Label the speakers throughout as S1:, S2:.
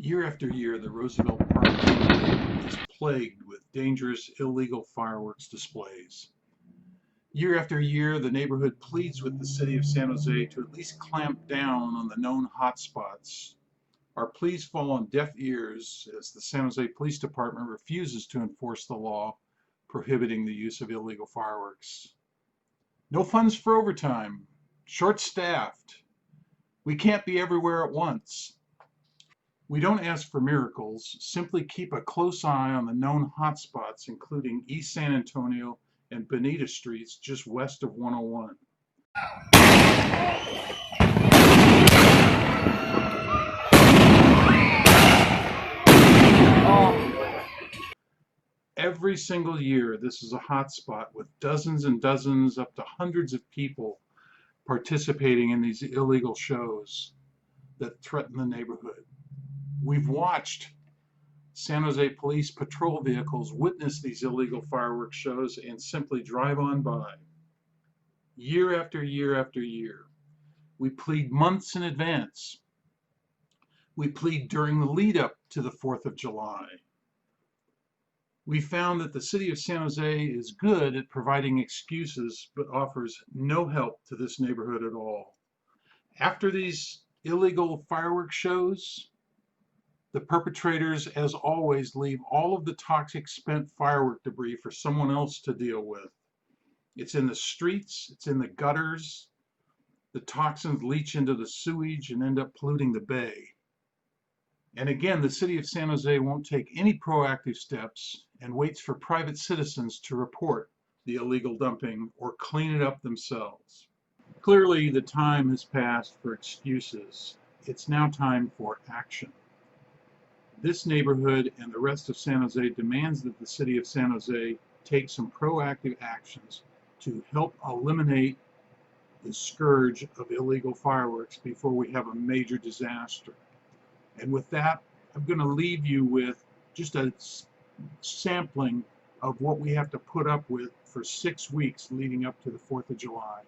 S1: Year after year, the Roosevelt Park neighborhood is plagued with dangerous, illegal fireworks displays. Year after year, the neighborhood pleads with the city of San Jose to at least clamp down on the known hotspots. Our pleas fall on deaf ears as the San Jose Police Department refuses to enforce the law prohibiting the use of illegal fireworks. No funds for overtime, short-staffed. We can't be everywhere at once. We don't ask for miracles, simply keep a close eye on the known hotspots, including East San Antonio and Bonita Streets just west of 101. Every single year, this is a hotspot with dozens and dozens, up to hundreds of people participating in these illegal shows that threaten the neighborhood. We've watched San Jose police patrol vehicles witness these illegal fireworks shows and simply drive on by. Year after year after year. We plead months in advance. We plead during the lead up to the 4th of July. We found that the city of San Jose is good at providing excuses, but offers no help to this neighborhood at all. After these illegal fireworks shows, the perpetrators, as always, leave all of the toxic spent firework debris for someone else to deal with. It's in the streets, it's in the gutters. The toxins leach into the sewage and end up polluting the bay. And again, the city of San Jose won't take any proactive steps and waits for private citizens to report the illegal dumping or clean it up themselves. Clearly, the time has passed for excuses. It's now time for action. This neighborhood and the rest of San Jose demands that the city of San Jose take some proactive actions to help eliminate the scourge of illegal fireworks before we have a major disaster. And with that, I'm going to leave you with just a sampling of what we have to put up with for 6 weeks leading up to the 4th of July.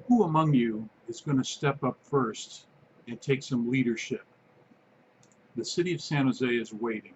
S1: Who among you is going to step up first and take some leadership? The city of San Jose is waiting.